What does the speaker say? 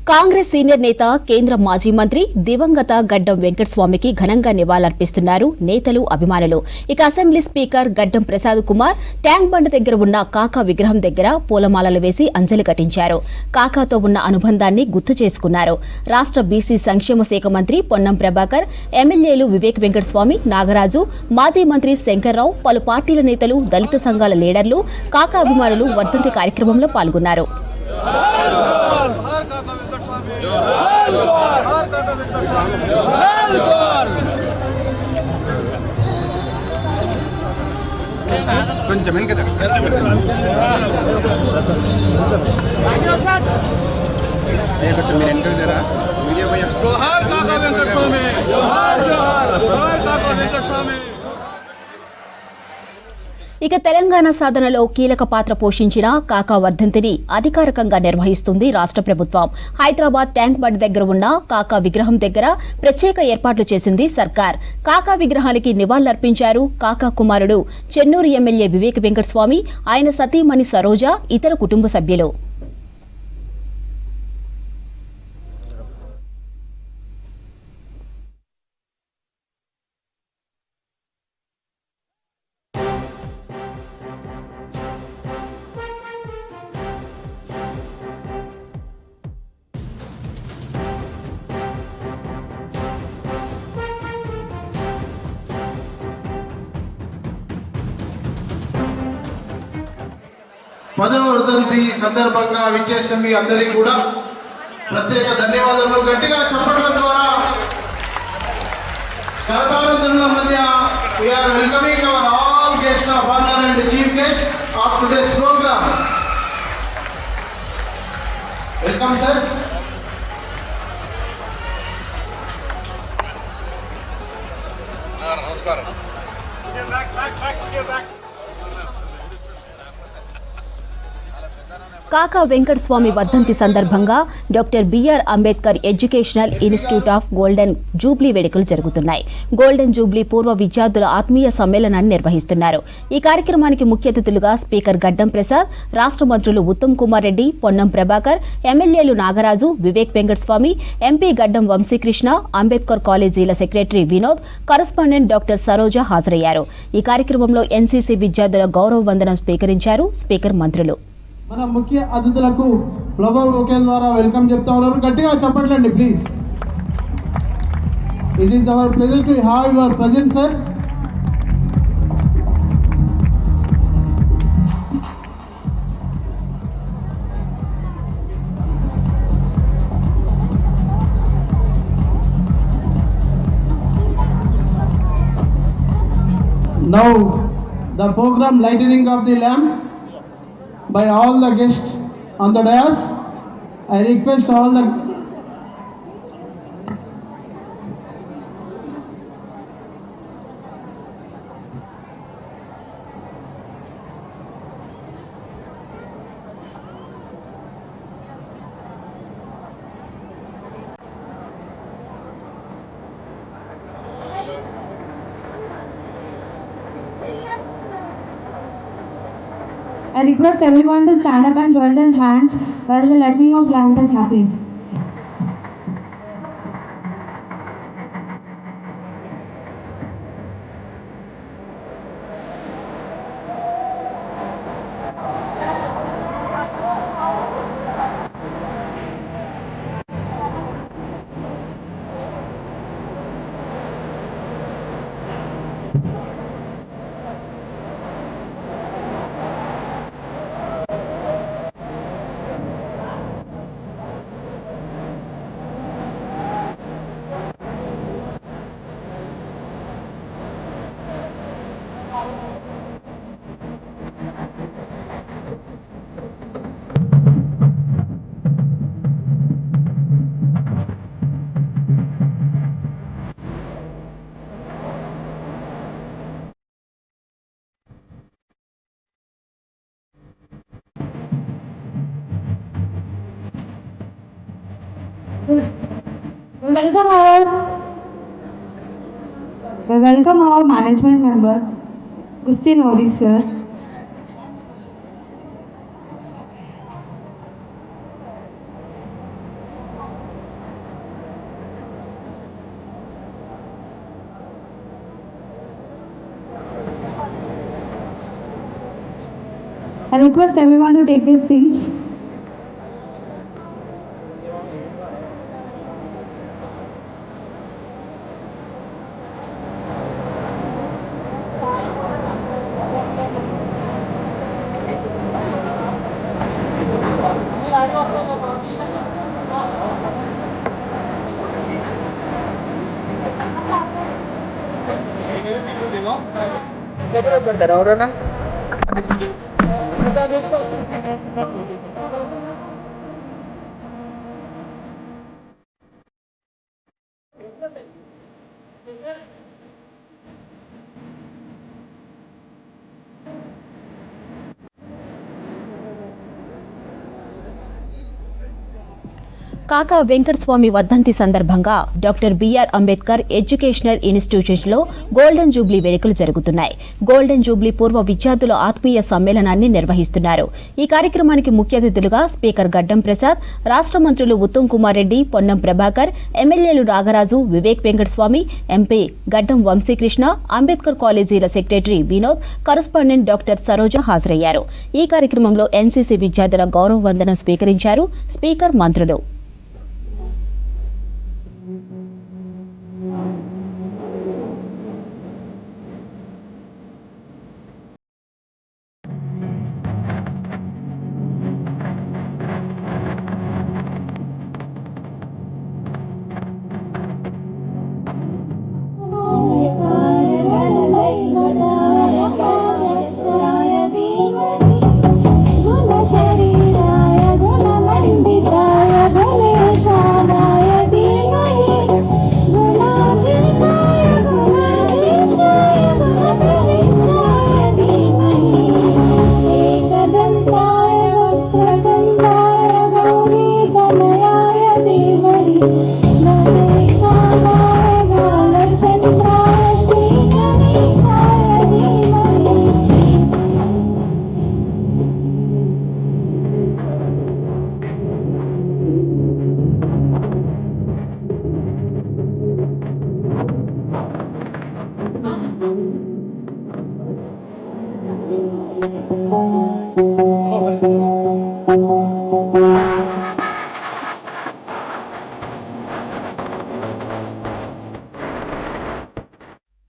Congress senior నేత కేంద్ర మాజీ మంత్రి దివంగత గడ్డం వెంకటస్వామికి ఘనంగా నివాళులర్పిస్తున్నారు నేతలు, అభిమానులు. ఇక అసెంబ్లీ స్పీకర్ గడ్డం ప్రసాద్ కుమార్ ట్యాంక్ బండ్ దగ్గర ఉన్న కాకా విగ్రహం దగ్గర పూలమాలలు వేసి అంజలి ఘటించారు. కాకాతో ఉన్న అనుబంధాన్ని గుర్తు చేసుకున్నారు. రాష్ట్ర బీసీ సంక్షేమ శాఖ మంత్రి పొన్నం ప్రభాకర్, ఎమ్మెల్యేలు వివేక్ వెంకటస్వామి, నాగరాజు, మాజీ మంత్రి శంకర్రావు, పలు పార్టీల నేతలు, దళిత సంఘాల లీడర్లు, కాకా అభిమానులు వర్ధంతి కార్యక్రమంలో పాల్గొన్నారు. కొంచెం వెనక కొంచెం మీరు వెనక జరా వీడియో భయ్యా. జోహార్ కాకా వెంకటస్వామి, జోహార్ జోహార్ కాకా వెంకటస్వామి. ఇక తెలంగాణ సాధనలో కీలక పాత్ర పోషించిన కాకా వర్ధంతిని అధికారికంగా నిర్వహిస్తుంది రాష్ట్ర ప్రభుత్వం. హైదరాబాద్ ట్యాంక్ బండ్ దగ్గర ఉన్న కాకా విగ్రహం దగ్గర ప్రత్యేక ఏర్పాట్లు చేసింది సర్కార్. కాకా విగ్రహానికి నివాళులర్పించారు కాకా కుమారుడు చెన్నూరు ఎమ్మెల్యే వివేక్ వెంకటస్వామి, ఆయన సతీమణి సరోజ, ఇతర కుటుంబ సభ్యులు. పదవ వర్ధంతి సందర్భంగా విచ్చేసిన మీ అందరికీ కూడా ప్రత్యేక ధన్యవాదాలు. గట్టిగా చప్పట్ల ద్వారా కరతాళధ్వనుల మధ్య we are welcoming our all guests of honor and chief guest of today's program. Welcome sir. నమస్కారం. కాకా వెంకటస్వామి వర్ధంతి సందర్భంగా doctor BR Ambedkar educational institute of golden jubilee వేడుకలు జరుగుతున్నాయి. గోల్డెన్ జూబ్లీ పూర్వ విద్యార్థుల ఆత్మీయ సమ్మేళనాన్ని నిర్వహిస్తున్నారు. ఈ కార్యక్రమానికి ముఖ్య అతిథులుగా స్పీకర్ గడ్డం ప్రసాద్, రాష్ట్ర మంత్రులు ఉత్తమ్ కుమార్ రెడ్డి, పొన్నం ప్రభాకర్, ఎమ్మెల్యేలు నాగరాజు, వివేక్ వెంకటస్వామి, ఎంపీ గడ్డం వంశీకృష్ణ, అంబేద్కర్ కాలేజీల secretary Vinod, correspondent doctor Saroja హాజరయ్యారు. ఈ కార్యక్రమంలో ఎన్సీసీ విద్యార్థుల గౌరవ వందనం స్వీకరించారు స్పీకర్, మంత్రులు. మన ముఖ్య అతిథులకు ఫ్లవర్ బొకే ద్వారా వెల్కమ్ చెప్తా ఉన్నారు. గట్టిగా చెప్పట్లండి please. It is our pleasure to have your present sir. Now the program lightening of the lamp by all the guests on the dais. I request all the I request everyone to stand up and join their hands while the lighting of lamp is happening. Welcome our management member, Gusti Nori sir. request everyone to take their seats. కాకా వెంకటస్వామి వర్ధంతి సందర్భంగా doctor BR Ambedkar educational ఇన్స్టిట్యూషన్లో golden jubilee వేడుకలు జరుగుతున్నాయి. Golden Jubilee పూర్వ విద్యార్థుల ఆత్మీయ సమ్మేళనాన్ని నిర్వహిస్తున్నారు. ఈ కార్యక్రమానికి ముఖ్య అతిథులుగా స్పీకర్ గడ్డం ప్రసాద్, రాష్ట్ర మంత్రులు ఉత్తమ్ కుమార్ రెడ్డి, పొన్నం ప్రభాకర్, ఎమ్మెల్యేలు నాగరాజు, వివేక్ వెంకటస్వామి, ఎంపీ గడ్డం వంశీకృష్ణ, అంబేద్కర్ కాలేజీల secretary Vinod, correspondent doctor Saroja హాజరయ్యారు. ఈ కార్యక్రమంలో ఎన్సీసీ విద్యార్థుల గౌరవ వందనం స్వీకరించారు స్పీకర్, మంత్రులు.